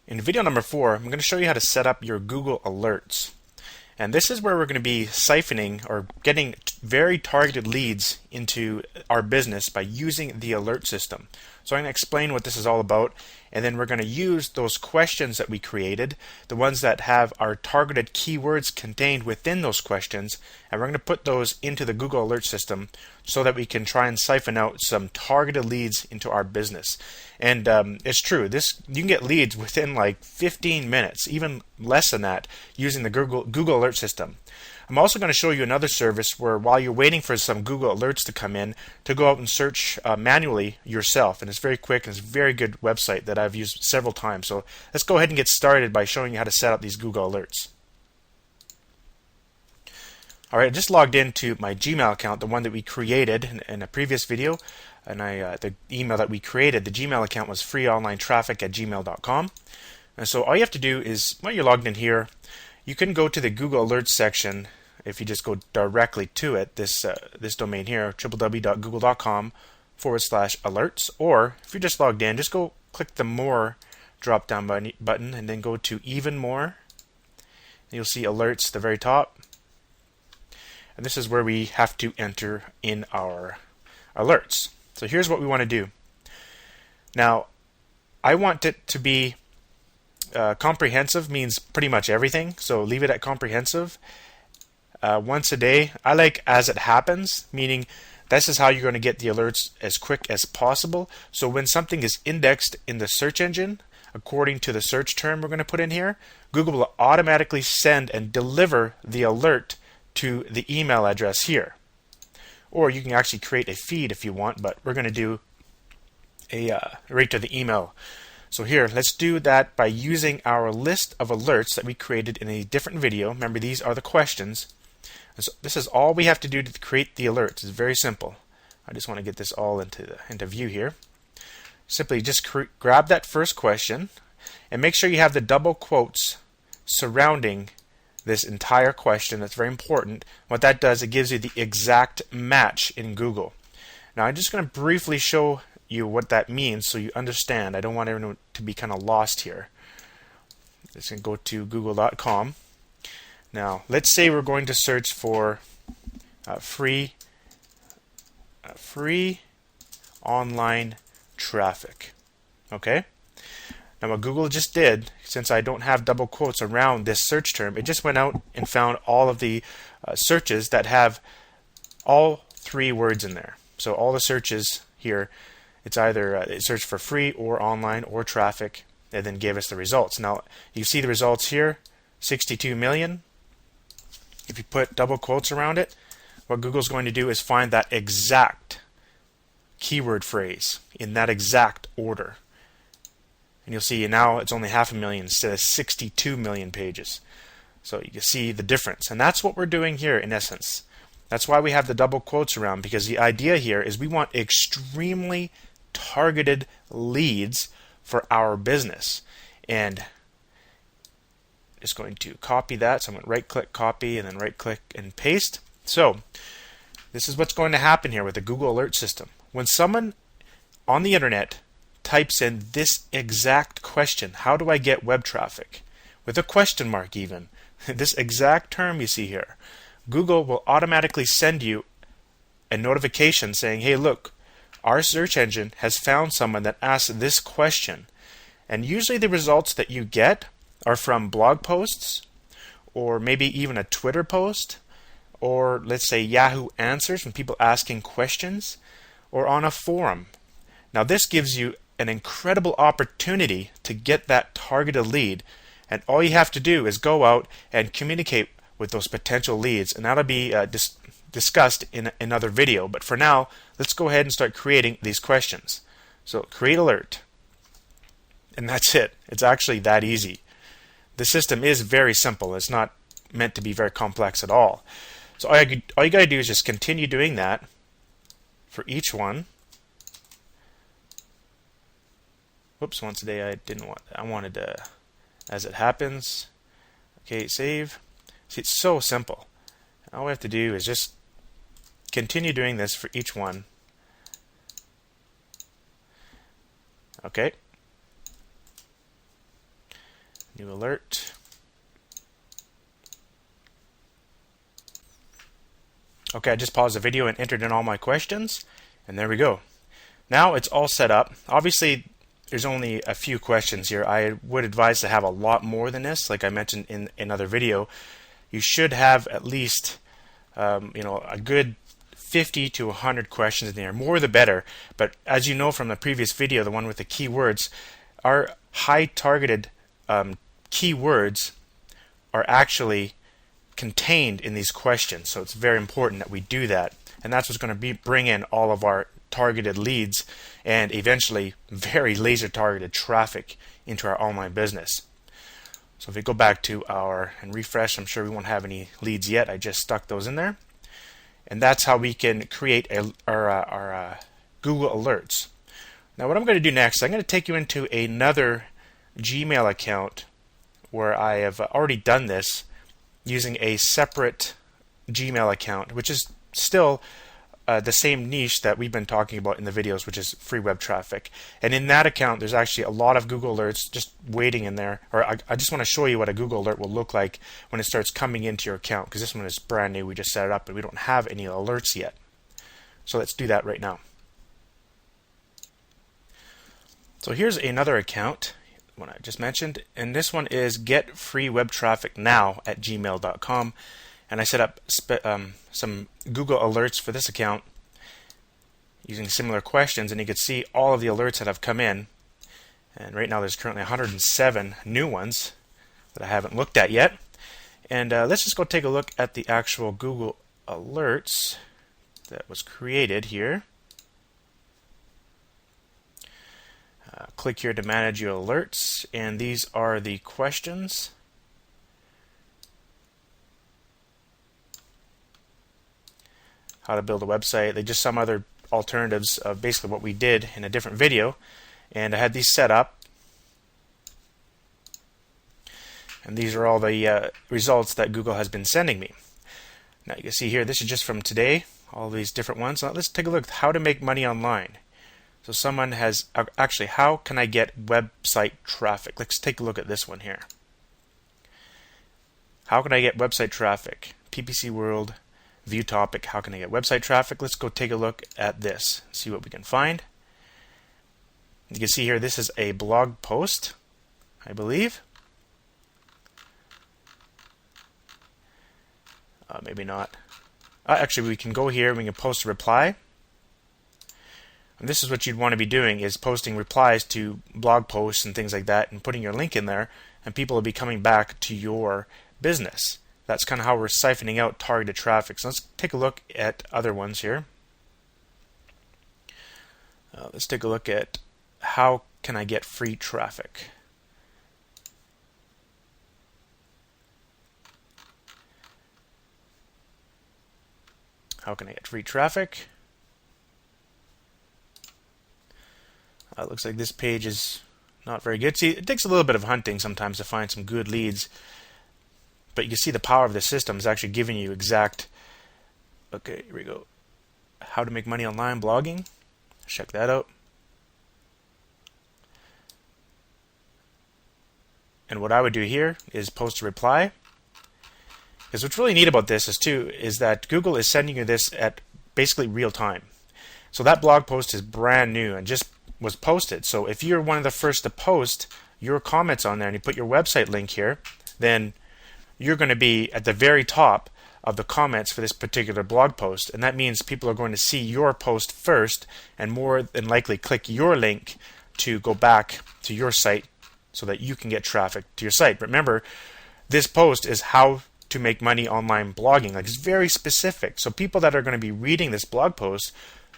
In video number 4, I'm going to show you how to set up your Google Alerts. And this is where we're going to be siphoning or getting very targeted leads into our business by using the alert system. So I'm going to explain what this is all about, and then we're going to use those questions that we created, the ones that have our targeted keywords contained within those questions, and we're going to put those into the Google Alert system so that we can try and siphon out some targeted leads into our business. And it's true, you can get leads within like 15 minutes, even less than that, using the Google Alert system. I'm also going to show you another service where while you're waiting for some Google Alerts to come in, to go out and search manually yourself. And it's very quick and it's a very good website that I've used several times. So let's go ahead and get started by showing you how to set up these Google Alerts. Alright, I just logged into my Gmail account, the one that we created in a previous video. And the email that we created, the Gmail account was freeonlinetraffic@gmail.com. And so all you have to do is, while you're logged in here, you can go to the Google Alerts section. If you just go directly to it, this domain here, www.google.com/alerts, or if you're just logged in, just go click the More drop down button and then go to Even More. And you'll see Alerts at the very top. And this is where we have to enter in our alerts. So here's what we want to do. Now, I want it to be comprehensive, means pretty much everything, so leave it at comprehensive. Once a day, I like as it happens, meaning this is how you're going to get the alerts as quick as possible. So when something is indexed in the search engine, according to the search term we're going to put in here, Google will automatically send and deliver the alert to the email address here. Or you can actually create a feed if you want, but we're going to do a right to the email. So here, let's do that by using our list of alerts that we created in a different video. Remember, these are the questions. And so this is all we have to do to create the alerts. It's very simple. I just want to get this all into view here. Simply just grab that first question and make sure you have the double quotes surrounding this entire question. That's very important. What that does, it gives you the exact match in Google. Now I'm just going to briefly show you what that means so you understand. I don't want everyone to be kind of lost here. Let's go to google.com. Now let's say we're going to search for free online traffic. Okay? Now what Google just did, since I don't have double quotes around this search term, it just went out and found all of the searches that have all three words in there. So all the searches here, it's either it searched for free or online or traffic, and then gave us the results. Now you see the results here, 62 million. If you put double quotes around it, what Google's going to do is find that exact keyword phrase in that exact order. And you'll see now it's only 500,000 instead of 62 million pages. So you can see the difference. And that's what we're doing here in essence. That's why we have the double quotes around, because the idea here is we want extremely targeted leads for our business. And just going to copy that. So I'm going to right click copy and then right click and paste. So this is what's going to happen here with the Google Alert system. When someone on the internet types in this exact question, how do I get web traffic? With a question mark even. This exact term you see here. Google will automatically send you a notification saying, hey look, our search engine has found someone that asked this question. And usually the results that you get are from blog posts, or maybe even a Twitter post, or let's say Yahoo Answers from people asking questions, or on a forum. Now this gives you an incredible opportunity to get that targeted lead, and all you have to do is go out and communicate with those potential leads, and that'll be discussed in another video. But for now, let's go ahead and start creating these questions. So create alert, and that's it. It's actually that easy. The system is very simple. It's not meant to be very complex at all. So all you got to do is just continue doing that for each one. Whoops, once a day I didn't want that. I wanted as it happens. Okay, save. See, it's so simple. All we have to do is just continue doing this for each one. Okay. New alert. Okay, I just paused the video and entered in all my questions, and there we go. Now it's all set up. Obviously, there's only a few questions here. I would advise to have a lot more than this. Like I mentioned in another video, you should have at least a good 50 to 100 questions in there. More the better. But as you know from the previous video, the one with the keywords, our high targeted keywords are actually contained in these questions. So it's very important that we do that. And that's what's going to bring in all of our targeted leads and eventually very laser targeted traffic into our online business. So if we go back to and refresh, I'm sure we won't have any leads yet. I just stuck those in there. And that's how we can create our Google Alerts. Now what I'm going to do next, I'm going to take you into another Gmail account where I have already done this using a separate Gmail account, which is still the same niche that we've been talking about in the videos, which is free web traffic. And in that account, there's actually a lot of Google Alerts just waiting in there. Or I just want to show you what a Google Alert will look like when it starts coming into your account, because this one is brand new. We just set it up, and we don't have any alerts yet. So let's do that right now. So here's another account, one I just mentioned, and this one is getfreewebtrafficnow@gmail.com. And I set up some Google Alerts for this account using similar questions, and you can see all of the alerts that have come in. And right now there's currently 107 new ones that I haven't looked at yet. And let's just go take a look at the actual Google Alerts that was created here. Click here to manage your alerts, and these are the questions. How to build a website. They just some other alternatives of basically what we did in a different video, and I had these set up, and these are all the results that Google has been sending me. Now you can see here, this is just from today, all these different ones. Now let's take a look at how to make money online. So someone has actually, how can I get website traffic? Let's take a look at this one here. How can I get website traffic? PPC World, view topic, how can I get website traffic? Let's go take a look at this, see what we can find. You can see here, this is a blog post, I believe. Maybe not. Actually, we can go here and we can post a reply. And this is what you'd want to be doing, is posting replies to blog posts and things like that and putting your link in there, and people will be coming back to your business. That's kind of how we're siphoning out targeted traffic. So let's take a look at other ones here. Let's take a look at how can I get free traffic. How can I get free traffic? It looks like this page is not very good. See, it takes a little bit of hunting sometimes to find some good leads. But you can see the power of the system is actually giving you exact. Okay, here we go. How to make money online blogging. Check that out. And what I would do here is post a reply. Because what's really neat about this is that Google is sending you this at basically real time. So that blog post is brand new and just was posted. So if you're one of the first to post your comments on there and you put your website link here, then you're going to be at the very top of the comments for this particular blog post, and that means people are going to see your post first and more than likely click your link to go back to your site so that you can get traffic to your site. Remember, this post is how to make money online blogging. Like, it's very specific. So people that are going to be reading this blog post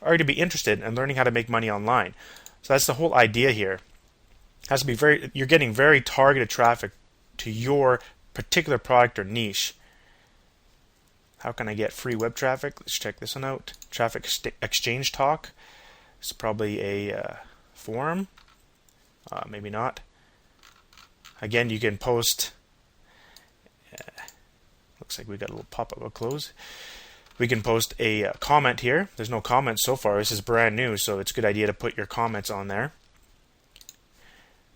are going to be interested in learning how to make money online. So that's the whole idea here. It has to be you're getting very targeted traffic to your particular product or niche. How can I get free web traffic? Let's check this one out. Traffic Exchange Talk. It's probably a forum. Maybe not. Again, you can post. Looks like we got a little pop-up. I'll close. We can post a comment here. There's no comments so far. This is brand new, so it's a good idea to put your comments on there.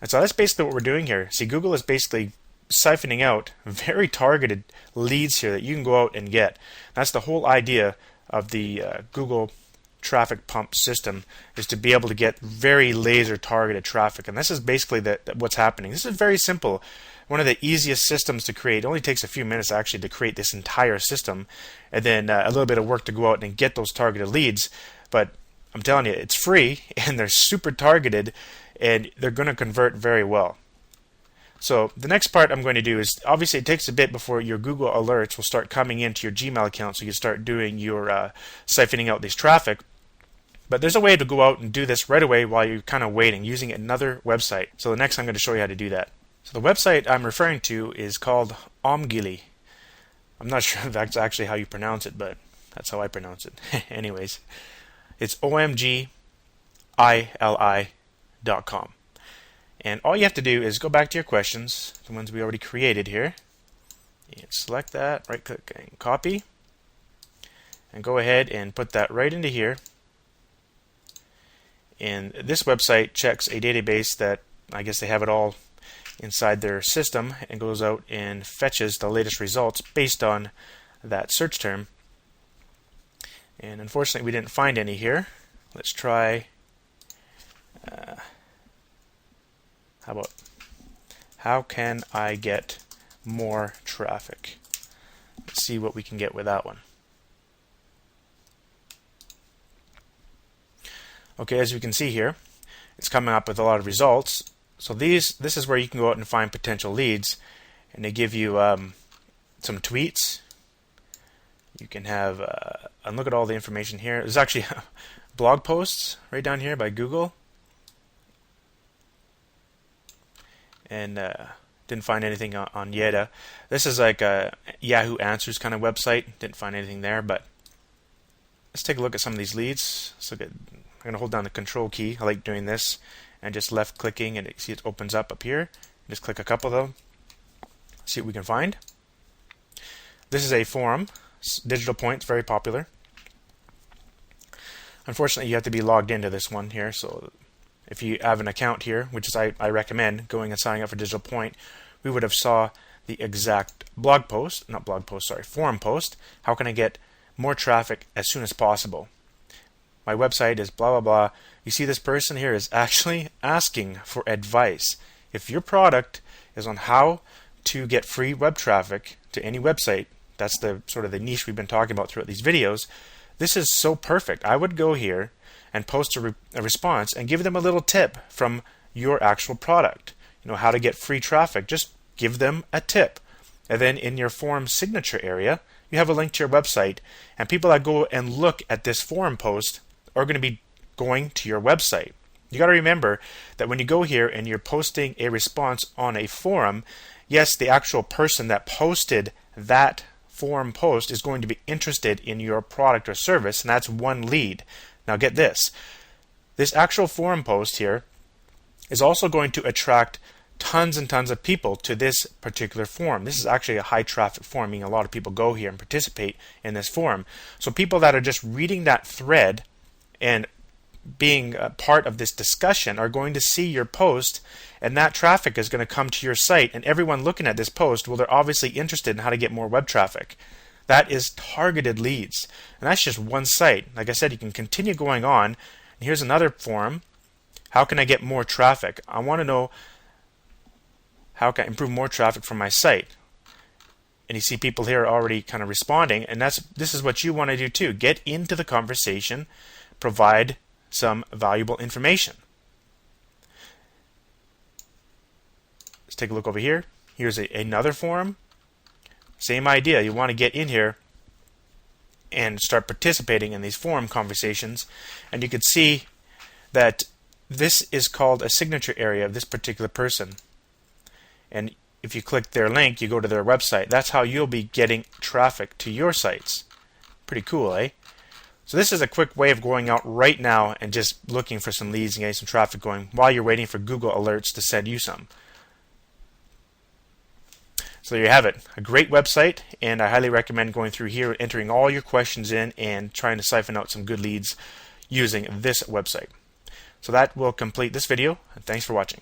And so that's basically what we're doing here. See, Google is basically siphoning out very targeted leads here that you can go out and get. That's the whole idea of the Google traffic pump system, is to be able to get very laser targeted traffic. And this is basically what's happening. This is very simple. One of the easiest systems to create. It only takes a few minutes actually to create this entire system, and then a little bit of work to go out and get those targeted leads. But I'm telling you, it's free and they're super targeted and they're going to convert very well. So the next part I'm going to do is, obviously it takes a bit before your Google alerts will start coming into your Gmail account, so you start doing your siphoning out this traffic. But there's a way to go out and do this right away while you're kind of waiting, using another website. So the next I'm going to show you how to do that. So the website I'm referring to is called Omgili. I'm not sure if that's actually how you pronounce it, but that's how I pronounce it. Anyways, it's omgili.com. And all you have to do is go back to your questions, the ones we already created here, and select that, right click and copy, and go ahead and put that right into here. And this website checks a database that, I guess they have it all inside their system, and goes out and fetches the latest results based on that search term. And unfortunately we didn't find any here. Let's try how about, how can I get more traffic? Let's see what we can get with that one. Okay, as you can see here, it's coming up with a lot of results. So this is where you can go out and find potential leads, and they give you some tweets. You can have and look at all the information here. There's actually blog posts right down here by Google, and didn't find anything on Yeda. This is like a Yahoo Answers kind of website. Didn't find anything there, but let's take a look at some of these leads. Let's look at, I'm going to hold down the Control key. I like doing this, and just left clicking, and see it opens up here. Just click a couple of them. See what we can find. This is a forum, Digital Points, very popular. Unfortunately, you have to be logged into this one here, so if you have an account here, which is I recommend going and signing up for Digital Point, we would have saw the exact forum post. How can I get more traffic as soon as possible? My website is blah blah blah. You see, this person here is actually asking for advice. If your product is on how to get free web traffic to any website, that's the sort of the niche we've been talking about throughout these videos. This is so perfect. I would go here and post a response and give them a little tip from your actual product. You know, how to get free traffic. Just give them a tip. And then in your forum signature area, you have a link to your website, and people that go and look at this forum post are going to be going to your website. You got to remember that when you go here and you're posting a response on a forum, yes, the actual person that posted that forum post is going to be interested in your product or service, and that's one lead. Now get this. This actual forum post here is also going to attract tons and tons of people to this particular forum. This is actually a high traffic forum, meaning a lot of people go here and participate in this forum. So people that are just reading that thread and being a part of this discussion are going to see your post, and that traffic is going to come to your site, and everyone looking at this post, well, they're obviously interested in how to get more web traffic. That is targeted leads, and that's just one site. Like I said, you can continue going on, and here's another forum. How can I get more traffic? I want to know how can I improve more traffic from my site. And you see people here already kind of responding, and this is what you want to do too. Get into the conversation, provide some valuable information. Let's take a look over here. Here's another forum. Same idea. You want to get in here and start participating in these forum conversations, and you can see that this is called a signature area of this particular person. And if you click their link, you go to their website. That's how you'll be getting traffic to your sites. Pretty cool, eh? So this is a quick way of going out right now and just looking for some leads and getting some traffic going while you're waiting for Google Alerts to send you some. So there you have it. A great website, and I highly recommend going through here, entering all your questions in, and trying to siphon out some good leads using this website. So that will complete this video, and thanks for watching.